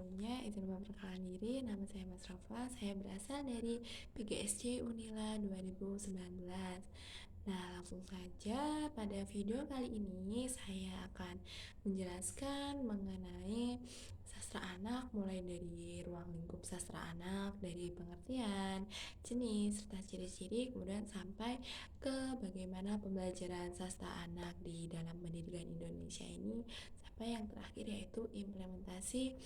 sebelumnya izin memperkenalkan diri, nama saya Mas Rafa, saya berasal dari PGSC Unila 2019. Nah, langsung saja pada video kali ini saya akan menjelaskan mengenai sastra anak mulai dari ruang lingkup sastra anak, dari pengertian, jenis, serta ciri-ciri, kemudian sampai ke bagaimana pembelajaran sastra anak di dalam pendidikan Indonesia ini, sampai yang terakhir yaitu implementasi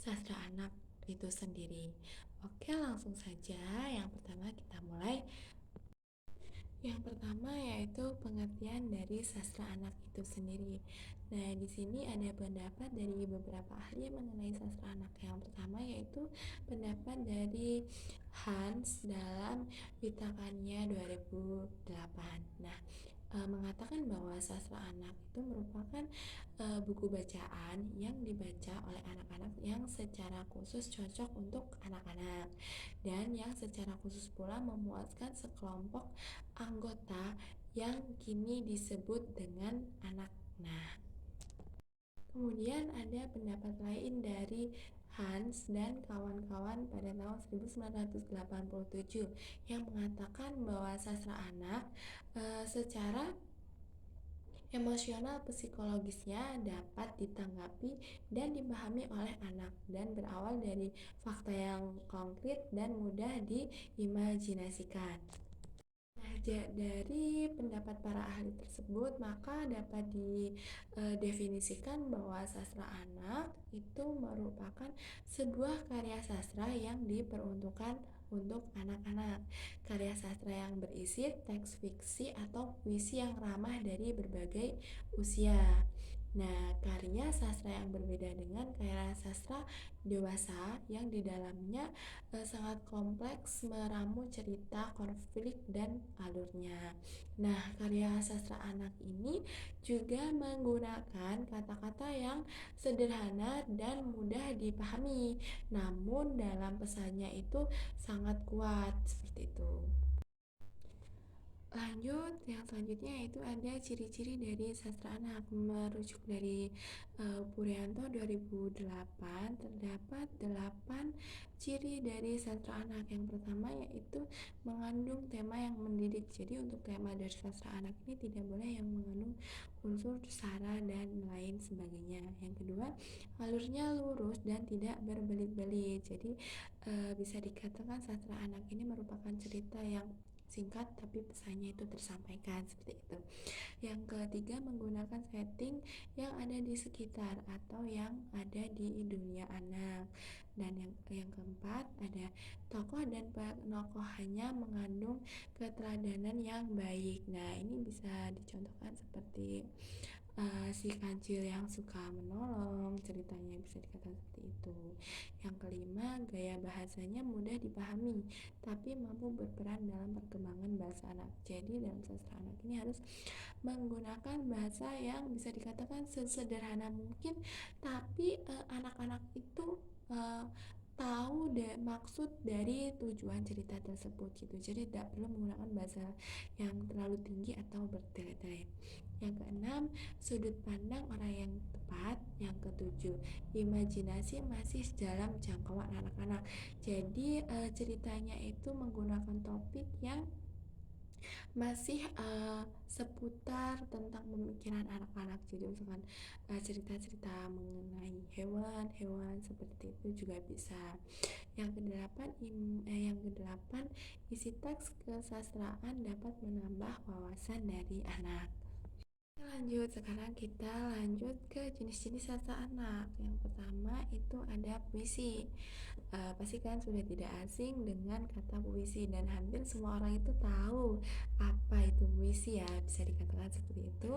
sastra anak itu sendiri. Oke, langsung saja. Yang pertama kita mulai. Yang pertama yaitu pengertian dari sastra anak itu sendiri. Nah, di sini ada pendapat dari beberapa ahli mengenai sastra anak. Yang pertama yaitu pendapat dari Hans dalam Witakarya 2008. Nah, mengatakan bahwa sastra anak itu merupakan buku bacaan yang dibaca oleh anak-anak yang secara khusus cocok untuk anak-anak dan yang secara khusus pula memuaskan sekelompok anggota yang kini disebut dengan anak. Nah, kemudian ada pendapat lain dari Hans dan kawan-kawan pada tahun 1987 yang mengatakan bahwa sastra anak secara emosional psikologisnya dapat ditanggapi dan dipahami oleh anak dan berawal dari fakta yang konkret dan mudah diimajinasikan. Nah, dari pendapat para ahli tersebut, maka dapat didefinisikan bahwa sastra anak itu merupakan sebuah karya sastra yang diperuntukkan untuk anak-anak. Karya sastra yang berisi teks fiksi atau puisi yang ramah dari berbagai usia. Nah, karya sastra yang berbeda dengan karya sastra dewasa yang di dalamnya sangat kompleks meramu cerita, konflik, dan alurnya. Nah, karya sastra anak ini juga menggunakan kata-kata yang sederhana dan mudah dipahami, namun dalam pesannya itu sangat kuat seperti itu. Lanjut, yang selanjutnya yaitu ada ciri-ciri dari sastra anak. Merujuk dari Puryanto 2008, terdapat 8 ciri dari sastra anak. Yang pertama yaitu mengandung tema yang mendidik. Jadi untuk tema dari sastra anak ini tidak boleh yang mengandung unsur sara dan lain sebagainya. Yang kedua, alurnya lurus dan tidak berbelit-belit. Jadi bisa dikatakan sastra anak ini merupakan cerita yang singkat tapi pesannya itu tersampaikan seperti itu. Yang ketiga, menggunakan setting yang ada di sekitar atau yang ada di dunia anak. Dan yang keempat, ada tokoh dan penokohannya mengandung keteladanan yang baik. Nah, ini bisa dicontohkan seperti si kancil yang suka menolong, ceritanya bisa dikatakan seperti itu. Yang kelima, gaya bahasanya mudah dipahami tapi mampu berperan dalam perkembangan bahasa anak. Jadi dalam sastra anak ini harus menggunakan bahasa yang bisa dikatakan sesederhana mungkin, tapi anak-anak itu uh, tahu maksud dari tujuan cerita tersebut gitu. Jadi tidak perlu menggunakan bahasa yang terlalu tinggi atau bertele-tele. Yang keenam, sudut pandang orang yang tepat. Yang ketujuh, imajinasi masih dalam jangkauan anak-anak. Jadi ceritanya itu menggunakan topik yang masih seputar tentang pemikiran anak-anak. Jadi misalkan cerita-cerita mengenai hewan-hewan seperti itu juga bisa. Yang kedelapan, isi teks kesastraan dapat menambah wawasan dari anak. Lanjut, sekarang kita lanjut ke jenis-jenis sastra anak. Yang pertama itu ada puisi. Pasti kan sudah tidak asing dengan kata puisi dan hampir semua orang itu tahu apa itu puisi ya, bisa dikatakan seperti itu.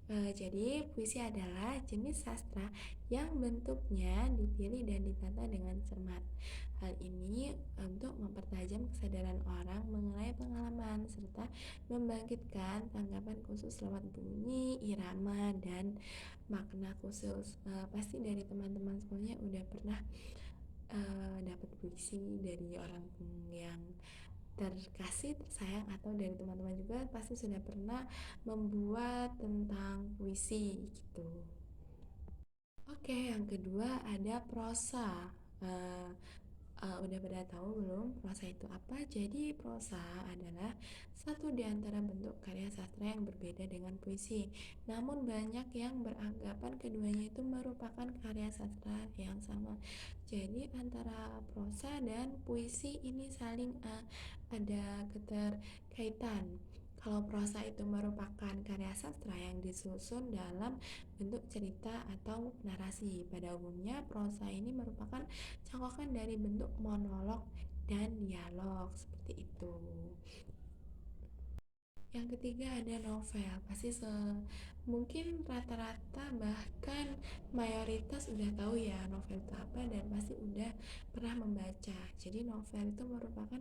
Jadi puisi adalah jenis sastra yang bentuknya dipilih dan ditata dengan cermat. Hal ini untuk mempertajam kesadaran orang mengenai pengalaman serta membangkitkan tanggapan khusus lewat bunyi, irama, dan makna khusus. Pasti dari teman-teman semuanya udah pernah dapat puisi dari orang yang terkasih, tersayang, atau dari teman-teman juga pasti sudah pernah membuat tentang puisi gitu. Oke, yang kedua ada prosa. Eh, udah pada tahu belum prosa itu apa? Jadi prosa adalah satu di antara bentuk karya sastra yang berbeda dengan puisi. Namun banyak yang beranggapan keduanya itu merupakan karya sastra yang sama. Jadi antara prosa dan puisi ini saling ada keterkaitan. Kalau prosa itu merupakan karya sastra yang disusun dalam bentuk cerita atau narasi. Pada umumnya prosa ini merupakan cangkokan dari bentuk monolog dan dialog seperti itu. Yang ketiga ada novel. Mungkin rata-rata bahkan mayoritas udah tahu ya novel itu apa dan pasti udah pernah membaca. Jadi novel itu merupakan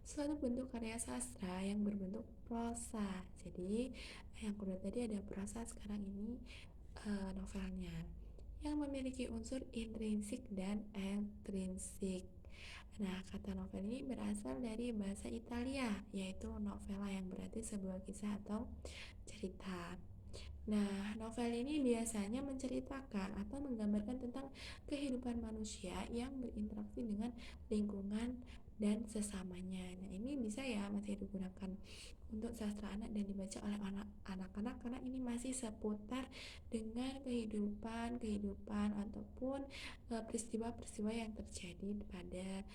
suatu bentuk karya sastra yang berbentuk prosa. Jadi yang kedua tadi ada prosa, sekarang ini novelnya yang memiliki unsur intrinsik dan ekstrinsik. Nah, kata novel ini berasal dari bahasa Italia, yaitu novela yang berarti sebuah kisah atau cerita. Nah, novel ini biasanya menceritakan atau menggambarkan tentang kehidupan manusia yang berinteraksi dengan lingkungan dan sesamanya. Nah, ini bisa ya masih digunakan untuk sastra anak dan dibaca oleh anak-anak karena ini masih seputar dengan kehidupan ataupun peristiwa-peristiwa yang terjadi pada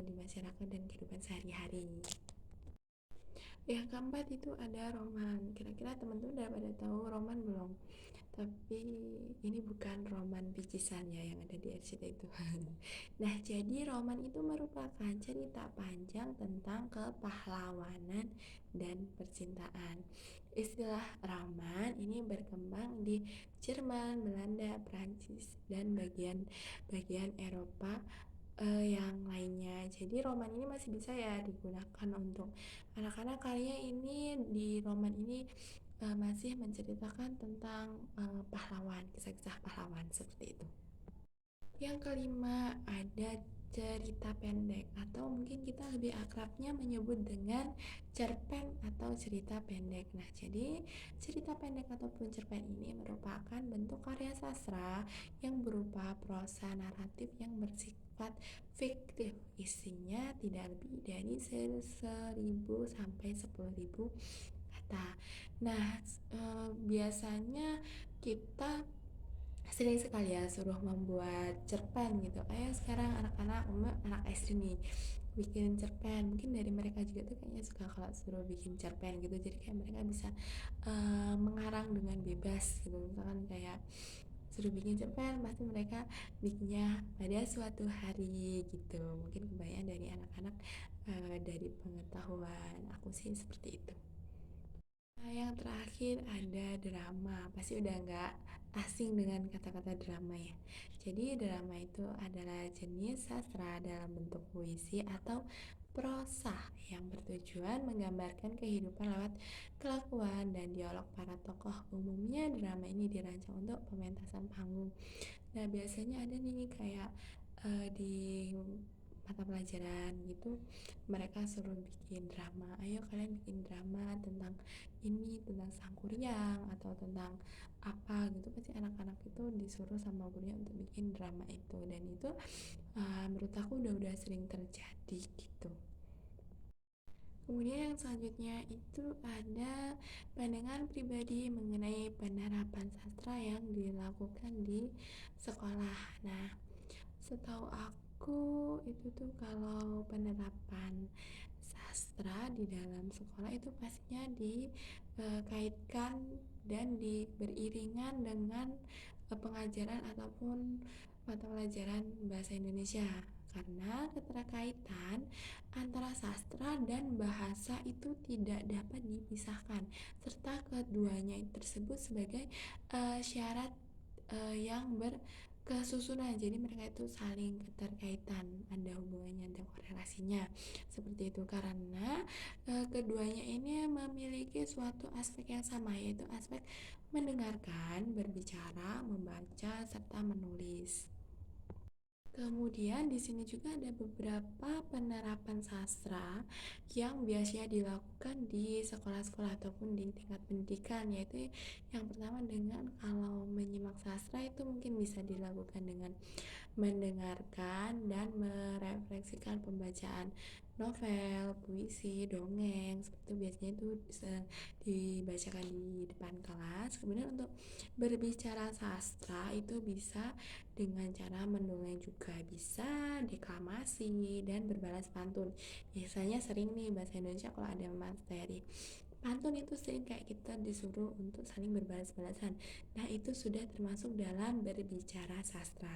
di masyarakat dan kehidupan sehari-hari. Yang keempat itu ada roman. Kira-kira teman-teman udah pada tahu roman belum? Tapi ini bukan roman picisan ya yang ada di RCTI itu. Nah, jadi roman itu merupakan cerita panjang tentang kepahlawanan dan percintaan. Istilah roman ini berkembang di Jerman, Belanda, Prancis, dan bagian Eropa yang lainnya. Jadi roman ini masih bisa ya digunakan untuk anak-anak, karya ini di roman ini masih menceritakan tentang pahlawan, kisah-kisah pahlawan seperti itu. Yang kelima ada cerita pendek atau mungkin kita lebih akrabnya menyebut dengan cerpen atau cerita pendek. Nah, jadi cerita pendek ataupun cerpen ini merupakan bentuk karya sastra yang berupa prosa naratif yang bersifat fiktif. Isinya tidak lebih dari 1.000 sampai 10.000 kata. Nah, biasanya kita sering sekali ya suruh membuat cerpen gitu. Ayo sekarang anak-anak, anak SD nih, bikin cerpen. Mungkin dari mereka juga tuh kayaknya suka kalau suruh bikin cerpen gitu. Jadi kayak mereka bisa mengarang dengan bebas gitu. Misalkan kayak suruh bikin cerpen, pasti mereka bikinnya pada suatu hari gitu. Mungkin kebanyakan dari anak-anak dari pengetahuan aku sih seperti itu. Nah, yang terakhir ada drama. Pasti udah nggak asing dengan kata-kata drama ya. Jadi drama itu adalah jenis sastra dalam bentuk puisi atau prosa yang bertujuan menggambarkan kehidupan lewat kelakuan dan dialog para tokoh. Umumnya drama ini dirancang untuk pementasan panggung. Nah, biasanya ada nih kayak di mata pelajaran gitu mereka suruh bikin drama, ayo kalian bikin drama tentang ini, tentang Sangkuriang atau tentang apa gitu. Pasti anak-anak itu disuruh sama gurunya untuk bikin drama itu, dan itu menurut aku udah sering terjadi gitu. Kemudian yang selanjutnya itu ada pandangan pribadi mengenai penerapan sastra yang dilakukan di sekolah. Nah, setahu aku itu tuh kalau penerapan sastra di dalam sekolah itu pastinya dikaitkan dan beriringan dengan pengajaran ataupun mata pelajaran bahasa Indonesia, karena keterkaitan antara sastra dan bahasa itu tidak dapat dipisahkan, serta keduanya tersebut sebagai syarat yang berkesusunan. Jadi mereka itu saling keterkaitan, ada hubungannya, ada korelasinya seperti itu, karena keduanya ini memiliki suatu aspek yang sama, yaitu aspek mendengarkan, berbicara, membaca, serta menulis. Kemudian di sini juga ada beberapa penerapan sastra yang biasanya dilakukan di sekolah-sekolah ataupun di tingkat pendidikan, yaitu yang pertama dengan kalau menyimak sastra itu mungkin bisa dilakukan dengan mendengarkan dan merefleksikan pembacaan novel, puisi, dongeng, seperti itu biasanya itu dibacakan di depan kelas. Kemudian untuk berbicara sastra itu bisa dengan cara mendongeng juga bisa, deklamasi, dan berbalas pantun. Biasanya sering nih bahasa Indonesia kalau ada materi pantun itu sering kayak kita disuruh untuk saling berbalas-balasan. Nah, itu sudah termasuk dalam berbicara sastra.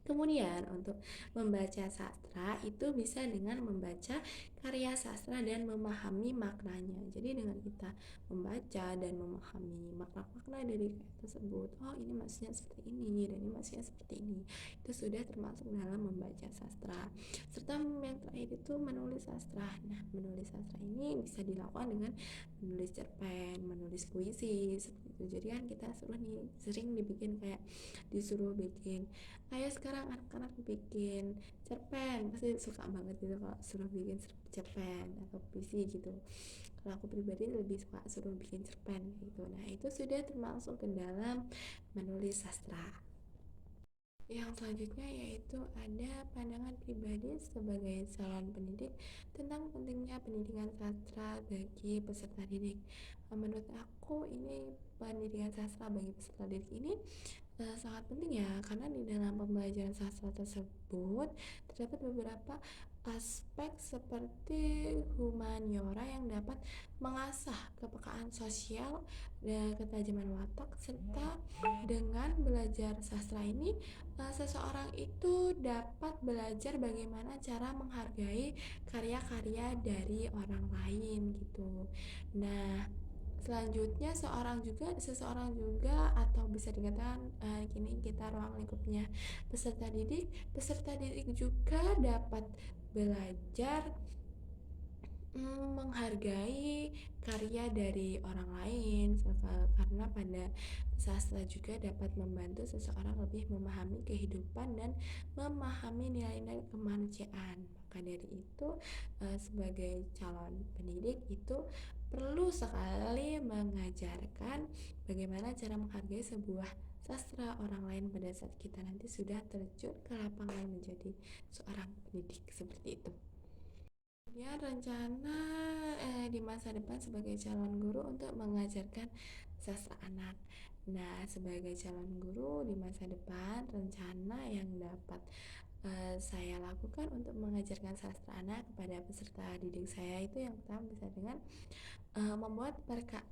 Kemudian untuk membaca sastra itu bisa dengan membaca karya sastra dan memahami maknanya. Jadi dengan kita membaca dan memahami makna-makna dari karya tersebut, oh ini maksudnya seperti ini dan ini maksudnya seperti ini. Itu sudah termasuk dalam membaca sastra. Serta yang terakhir itu menulis sastra. Nah, menulis sastra ini bisa dilakukan dengan menulis cerpen, menulis puisi seperti itu. Jadi kan kita sering dibikin kayak disuruh bikin kayak sekarang anak-anak bikin cerpen pasti suka banget gitu kalau suruh bikin cerpen atau puisi gitu. Kalau aku pribadi lebih suka suruh bikin cerpen gitu. Nah, itu sudah termasuk ke dalam menulis sastra. Yang selanjutnya yaitu ada pandangan pribadi sebagai calon pendidik tentang pentingnya pendidikan sastra bagi peserta didik. Menurut aku ini pendidikan sastra bagi peserta didik ini sangat penting ya, karena di dalam pembelajaran sastra tersebut terdapat beberapa aspek seperti humaniora yang dapat mengasah kepekaan sosial dan ketajaman watak. Serta dengan belajar sastra ini seseorang itu dapat belajar bagaimana cara menghargai karya-karya dari orang lain gitu. Nah, selanjutnya seseorang juga atau bisa dikatakan kini kita ruang lingkupnya peserta didik juga dapat belajar menghargai karya dari orang lain karena pada sastra juga dapat membantu seseorang lebih memahami kehidupan dan memahami nilai-nilai kemanusiaan. Maka dari itu sebagai calon pendidik itu perlu sekali mengajarkan bagaimana cara menghargai sebuah sastra orang lain pada saat kita nanti sudah terjun ke lapangan menjadi seorang pendidik seperti itu. Kemudian rencana di masa depan sebagai calon guru untuk mengajarkan sastra anak. Nah, sebagai calon guru di masa depan, rencana yang dapat saya lakukan untuk mengajarkan sastra anak kepada peserta didik saya itu yang pertama bisa dengan membuat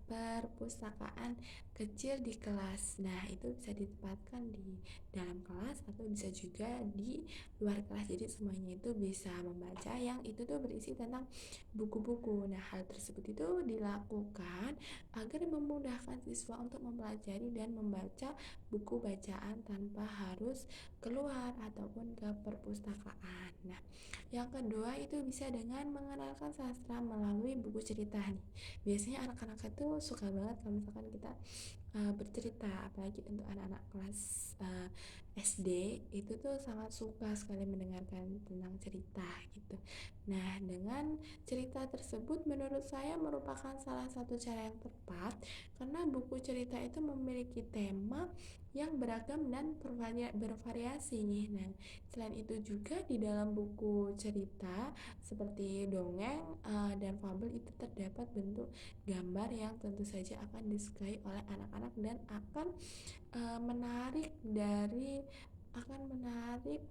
perpustakaan kecil di kelas. Nah, itu bisa ditempatkan di dalam kelas atau bisa juga di luar kelas. Jadi semuanya itu bisa membaca yang itu tuh berisi tentang buku-buku. Nah, hal tersebut itu dilakukan agar memudahkan siswa untuk mempelajari dan membaca buku bacaan tanpa harus keluar ataupun ke perpustakaan. Nah, yang kedua itu bisa dengan mengenalkan sastra melalui buku cerita nih. Biasanya anak-anak itu suka banget kalau misalkan kita bercerita, apalagi untuk anak-anak kelas SD itu tuh sangat suka sekali mendengarkan tentang cerita gitu. Nah, dengan cerita tersebut menurut saya merupakan salah satu cara yang tepat karena buku cerita itu memiliki tema yang beragam dan bervariasi nih. Nah, selain itu juga di dalam buku cerita seperti dongeng dan fabel itu terdapat bentuk gambar yang tentu saja akan disukai oleh anak-anak dan akan menarik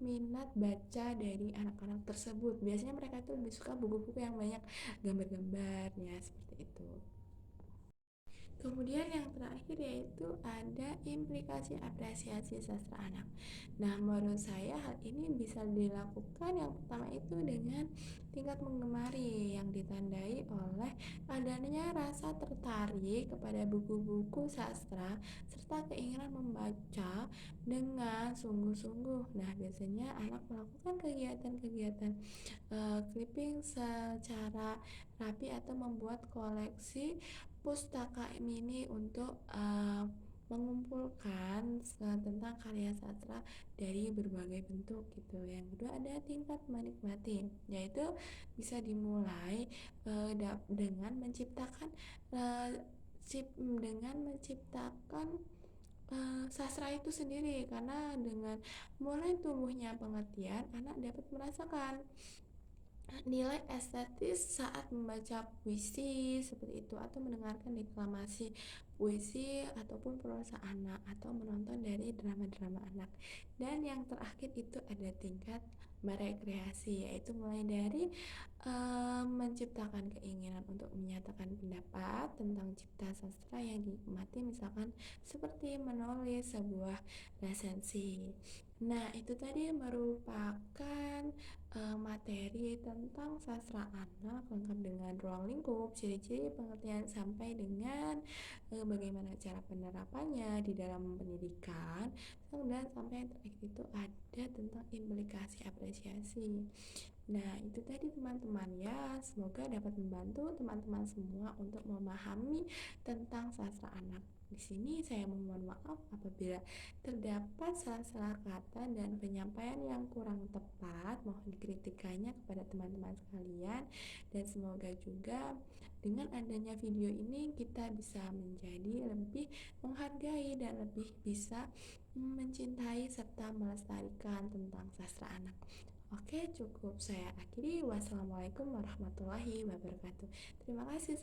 minat baca dari anak-anak tersebut. Biasanya mereka itu lebih suka buku-buku yang banyak gambar-gambarnya seperti itu. Kemudian yang terakhir yaitu ada implikasi apresiasi sastra anak. Nah, menurut saya hal ini bisa dilakukan yang pertama itu dengan tingkat menggemari yang ditandai oleh adanya rasa tertarik kepada buku-buku sastra serta keinginan membaca dengan sungguh-sungguh. Nah, biasanya anak melakukan kegiatan-kegiatan clipping secara rapi atau membuat koleksi pustaka mini untuk mengumpulkan tentang karya sastra dari berbagai bentuk gitu. Yang kedua ada tingkat menikmati, yaitu bisa dimulai dengan menciptakan eh, sastra itu sendiri, karena dengan mulai tumbuhnya pengertian anak dapat merasakan nilai estetis saat membaca puisi seperti itu, atau mendengarkan deklamasi puisi ataupun prosa anak, atau menonton dari drama-drama anak. Dan yang terakhir itu ada tingkat merekreasi, yaitu mulai dari menciptakan keinginan untuk menyatakan pendapat tentang cipta sastra yang dinikmati, misalkan seperti menulis sebuah resensi. Nah, itu tadi merupakan materi tentang sastra anak lengkap dengan ruang lingkup, ciri-ciri pengertian sampai dengan bagaimana cara penerapannya di dalam pendidikan, dan sampai yang terakhir itu ada tentang implikasi apresiasi. Nah, itu tadi teman-teman ya, semoga dapat membantu teman-teman semua untuk memahami tentang sastra anak. Di sini saya memohon maaf apabila terdapat salah-salah kata dan penyampaian yang kurang tepat. Mohon dikritikannya kepada teman-teman sekalian, dan semoga juga dengan adanya video ini kita bisa menjadi lebih menghargai dan lebih bisa mencintai serta melestarikan tentang sastra anak. Oke, cukup saya akhiri. Wassalamualaikum warahmatullahi wabarakatuh. Terima kasih.